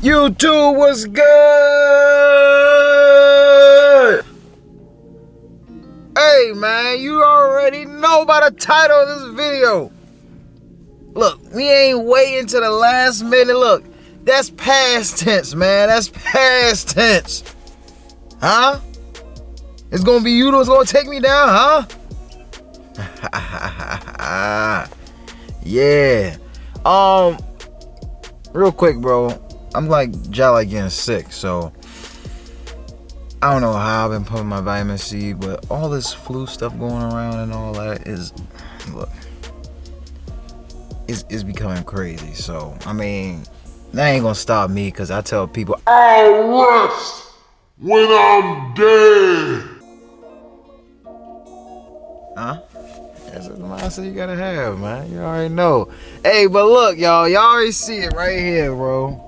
YouTube was good. Hey man, you already know by the title of this video. Look, we ain't waiting to the last minute. Look, that's past tense, man. That's past tense. Huh? It's gonna be you that's gonna take me down, huh? Yeah. Real quick, bro. I'm like getting sick, so I don't know how I've been pumping my vitamin C, but all this flu stuff going around and all that is, look, it's becoming crazy. So I mean, that ain't gonna stop me, because I tell people I'll rest when I'm dead. huh? That's the mindset you gotta have, man. You already know. Hey, but look, y'all already see it right here, bro.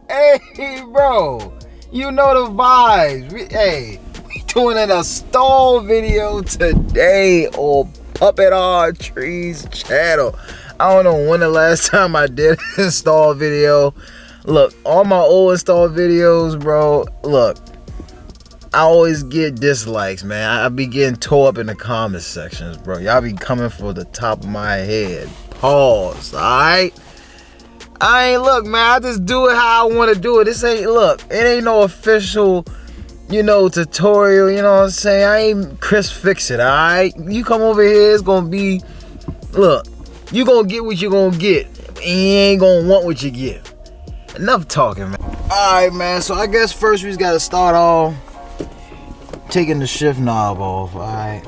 Hey, bro. You know the vibes. We doing an install video today on Puppet Art Trees channel. I don't know when the last time I did an install video. Look, all my old install videos, bro, look, I always get dislikes, man. I be getting tore up in the comment sections, bro. Y'all be coming for the top of my head. Pause, alright? Look, man, I just do it how I want to do it. This ain't, look, it ain't no official, tutorial, you know what I'm saying? I ain't Chris Fix It, alright? You come over here, it's gonna be, look, you gonna get what you gonna get. And you ain't gonna want what you get. Enough talking, man. Alright, man, so I guess first we just gotta start off taking the shift knob off, alright?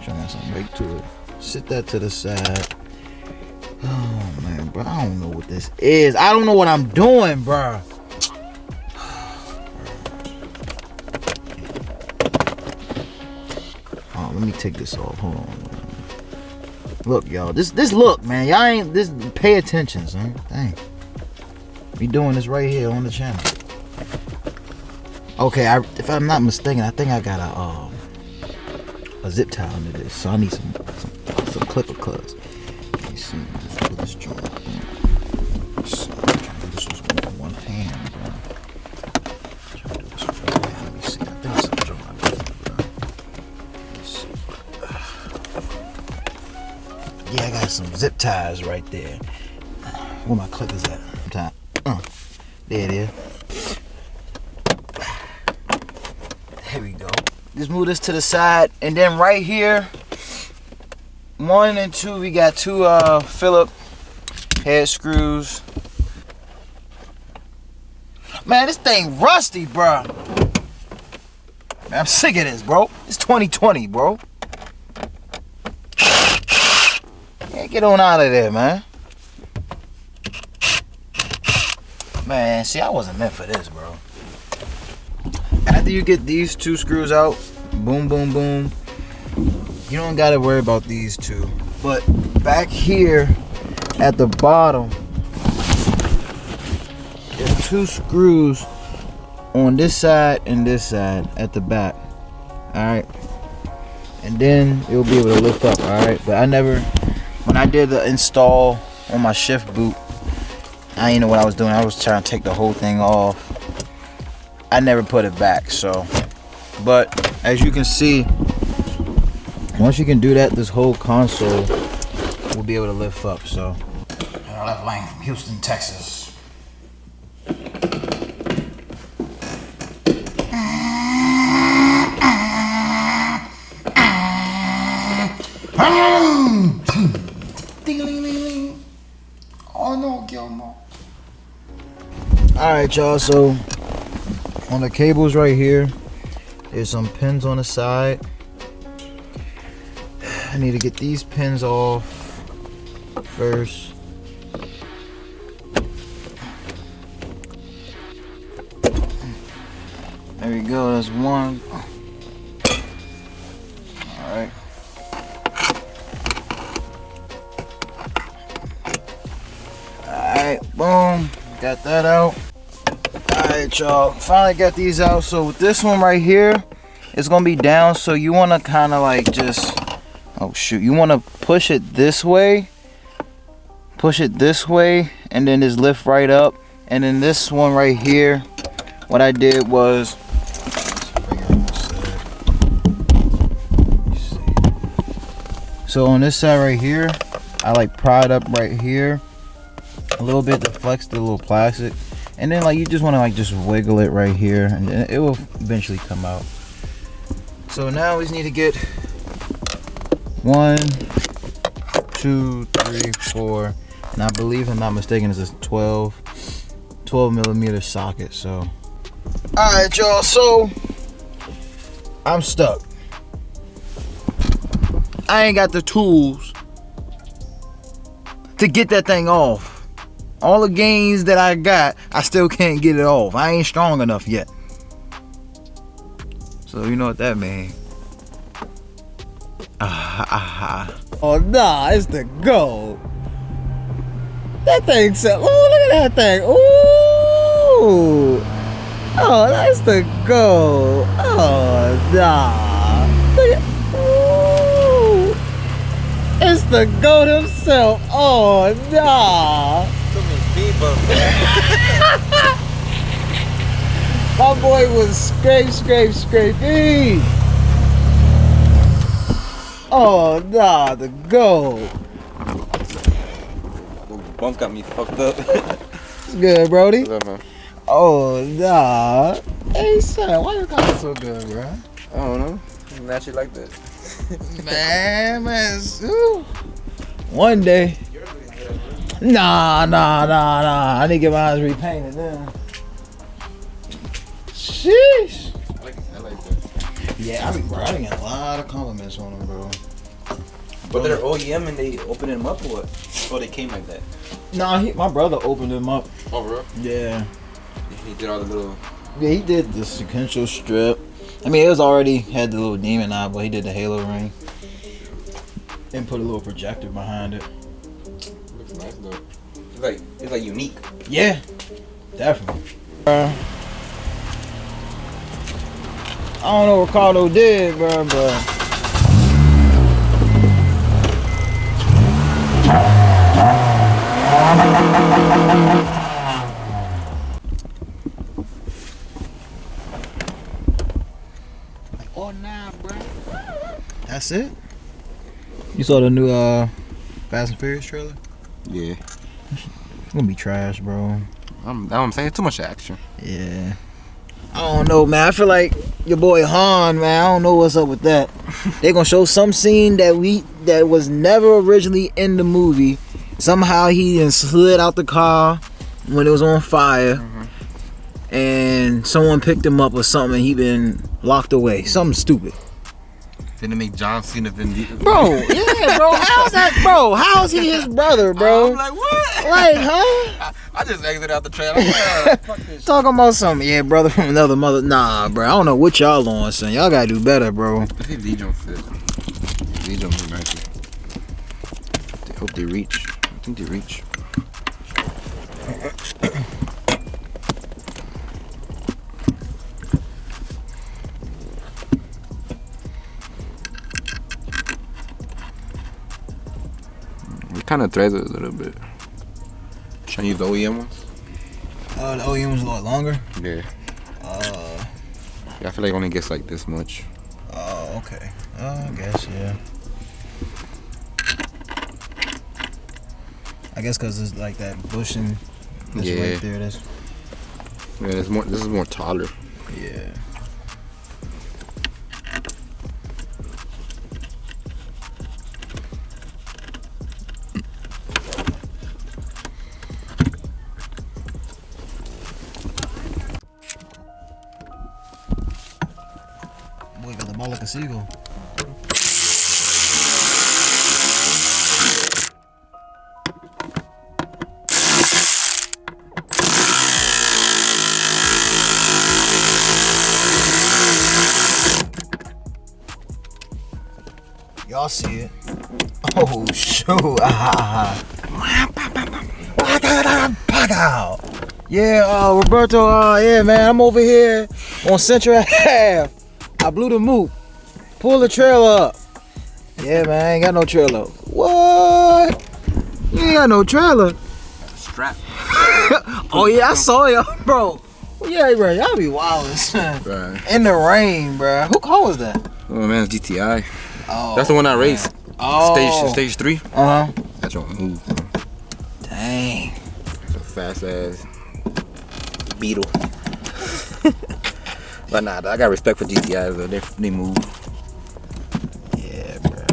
Trying some weight to it. Sit that to the side. Oh man, bro, I don't know what this is. I don't know what I'm doing, bro. Oh, let me take this off. Hold on. Look, y'all. This look, man. Y'all ain't this. Pay attention, son. Dang. We doing this right here on the channel. Okay, if I'm not mistaken, I think I got a zip tie under this, so I need some clipper cuts. Let me see. Put this joint. This was with one hand, bro. Try to do this with one hand. Let me see. I think it's a joint I got, bro. Let's see. Yeah, I got some zip ties right there. Where my clippers at? There it is. Here we go. Just move this to the side, and then right here, 1 and 2, we got two Phillip head screws. Man, this thing rusty, bro. Man, I'm sick of this, bro. It's 2020, bro. Yeah, get on out of there, man. Man, see, I wasn't meant for this, bro. After you get these two screws out, boom, boom, boom, you don't gotta worry about these two. But back here at the bottom, there's two screws on this side and this side at the back. Alright. And then it'll be able to lift up, alright? But when I did the install on my shift boot, I didn't know what I was doing. I was trying to take the whole thing off. I never put it back, so. But as you can see, once you can do that, this whole console will be able to lift up, so. I left Lane from Houston, Texas. Oh no, Gilmore. Alright, y'all, so on the cables right here, there's some pins on the side. I need to get these pins off first. There we go, that's one. Alright. Alright, boom. Got that out. Alright, y'all. Finally got these out. So with this one right here, it's gonna be down, so you wanna kinda like just Oh shoot, you want to push it this way, and then just lift right up. And then this one right here, what I did was, so on this side right here, I like pry it up right here a little bit to flex the little plastic, and then like you just want to like just wiggle it right here, and then it will eventually come out. So now we just need to get 1, 2, 3, 4, and I believe, if I'm not mistaken, it's a 12 millimeter socket. So alright y'all, so I'm stuck. I ain't got the tools to get that thing off. All the gains that I got, I still can't get it off. I ain't strong enough yet. So you know what that means. Oh nah, it's the goal. That thing said, oh, look at that thing. Ooh. Oh, that's the goal. Oh nah. Look at, ooh. It's the goat himself. Oh nah. Took me speed bump. My boy was scraping. Oh nah, the goal. Bump got me fucked up. It's good, Brody. What's up, man? Oh nah. Hey son, why you got so good, bro? I don't know. I'm naturally like that. Man. Ooh. One day. Nah. I need to get my eyes repainted now. Sheesh. I like that. Yeah, I been getting a lot of compliments on them, bro. But they're OEM and they open them up or what? Or they came like that? Nah, my brother opened them up. Oh, bro? Yeah. He did all the little... Yeah, he did the sequential strip. I mean, it was already had the little demon eye, but he did the halo ring. And put a little projector behind it. Looks nice though. It's like unique. Yeah, definitely. I don't know what Ricardo did, bro, but... Oh nah, bro. That's it? You saw the new Fast and Furious trailer? Yeah. It's gonna be trash, bro. I'm saying too much action. Yeah. I don't know, man. I feel like your boy Han, man. I don't know what's up with that. They gonna show some scene that was never originally in the movie. Somehow he done slid out the car when it was on fire, and someone picked him up or something, and he been locked away. Something stupid. Didn't make John Cena Vin Diesel. Bro, yeah, bro. How's that, bro? How's he his brother, bro? I'm like, what? Like, huh? I just exited out the trailer. Like, fuck this. Talking about something, yeah, brother from another mother. Nah, bro. I don't know what y'all on, son. Y'all gotta do better, bro. I think D-Jones fit. D-Jones is nice. I hope they reach. I think they reach. It kind of threads it a little bit. Should I use the OEM ones? The OEM was a lot longer. Yeah. Yeah, I feel like it only gets like this much. Oh, okay. I guess, yeah. I guess because it's like that bushing. That's right there. That's. Yeah, there's more. This is more taller. Yeah. Boy got the ball like a seagull. Y'all see it? Oh shoot! Yeah, Roberto. Yeah, man, I'm over here on Central Ave. I blew the moop, pulled the trailer up, Yeah, man, I ain't got no trailer. What? You ain't got no trailer? Strap. Oh yeah, I saw y'all, bro. Yeah, bro, y'all be wildin'. Right. In the rain, bro. Who car was that? Oh man, it's GTI. Oh, That's the one I raced. Oh. Stage 3. Uh-huh. That's your move. Dang. It's a fast ass Beetle. But nah, I got respect for GTIs though. They move. Yeah, bro.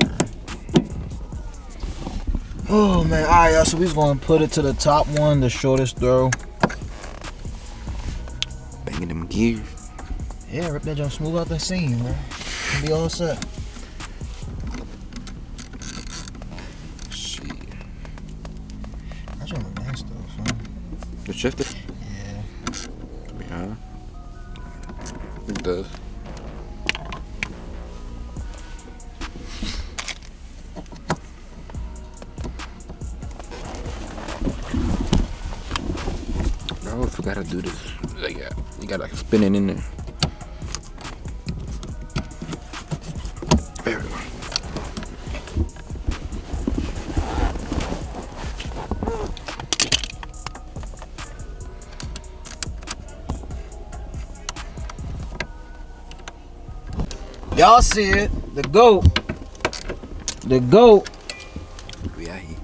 Oh man, all right, y'all. So we just gonna put it to the top one, the shortest throw. Banging them gears. Yeah, rip that jump smooth out the seam, bro. Be all set. Shit. That jump look nice though, son. The shifter? Yeah. Yeah. It does. I always forgot to do this. Like, you gotta like spin it in there. There we go. Y'all see it? The goat. The goat. We out here.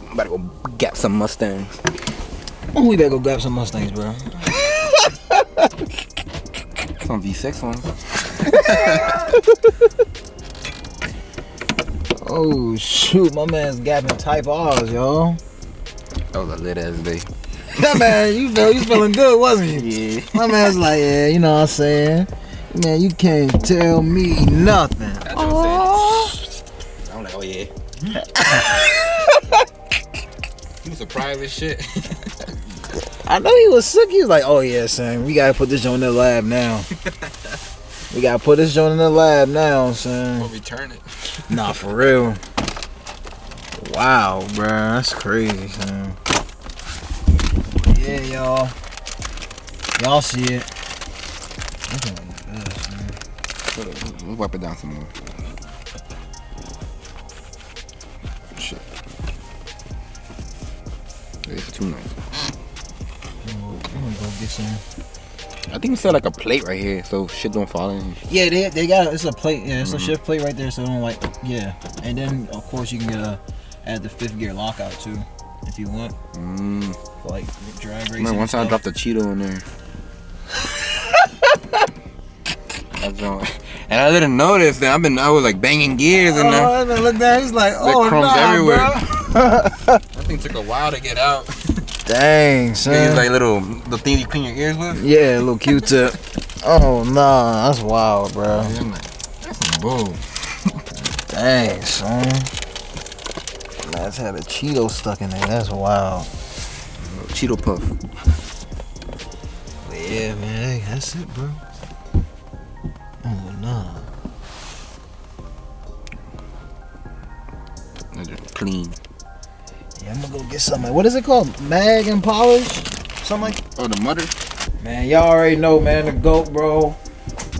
I'm about to go gap some Mustangs. Oh, we better go grab some Mustangs, bro. Some V6 ones. Oh shoot, my man's gapping type R's, y'all. That was a lit ass day. That man, you feeling good, wasn't you? Yeah. My man's like, yeah, you know what I'm saying? Man, you can't tell me nothing. That's what I'm saying. I'm like, oh yeah. He was surprised as shit. I know he was sick. He was like, oh yeah, son, we gotta put this joint in the lab now. We gotta put this joint in the lab now, son. We'll return it. Nah, for real. Wow, bruh, that's crazy, son. Yeah, y'all. Y'all see it. We'll wipe it down some more. Shit. It's too nice. I'm gonna go get some. I think we set like a plate right here so shit don't fall in. Yeah, they got it's a plate. Yeah, it's a shift plate right there, so don't like. Yeah, and then of course you can get add the 5th gear lockout too, if you want. For like drag racing. Man, once I dropped the Cheeto in there. And I didn't notice that I was like banging gears in there. Oh, look down. He's like, oh, crumbs nah, everywhere. bro. That thing took a while to get out. Dang, son. These like the things you clean your ears with. Yeah, a little Q-tip. Oh nah, that's wild, bro. Yeah, I'm like, that's some bull. Dang, son. Man's had a Cheeto stuck in there. That's wild. Cheeto puff. But yeah, man, hey, that's it, bro. Oh nah. Clean. Yeah, I'm gonna go get something. What is it called? Mag and polish? Something like. Oh, the mutter. Man, y'all already know, man. The GOAT, bro.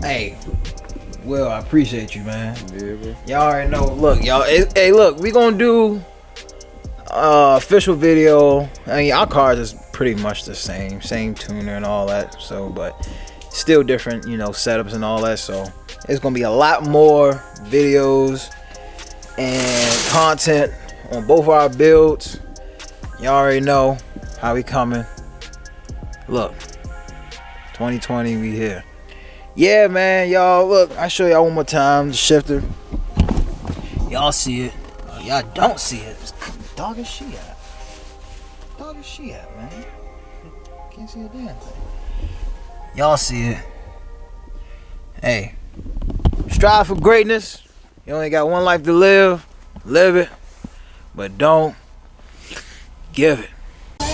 Hey, Will, I appreciate you, man. Yeah, bro. Y'all already know. Look, y'all. Hey, look, we gonna do official video. I mean, our cars is pretty much the same tuner and all that. So, but still different, you know, setups and all that. So, it's gonna be a lot more videos and content on both our builds. Y'all already know how we coming. Look, 2020, we here. Yeah, man, y'all. Look, I show y'all one more time the shifter. Y'all see it. Y'all don't see it. Dog is she at? Dog is she at, man? Can't see a damn thing. Y'all see it. Hey, strive for greatness. You only got one life to live. Live it, but don't give it. I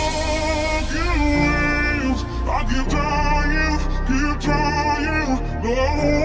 keep trying, no, I won't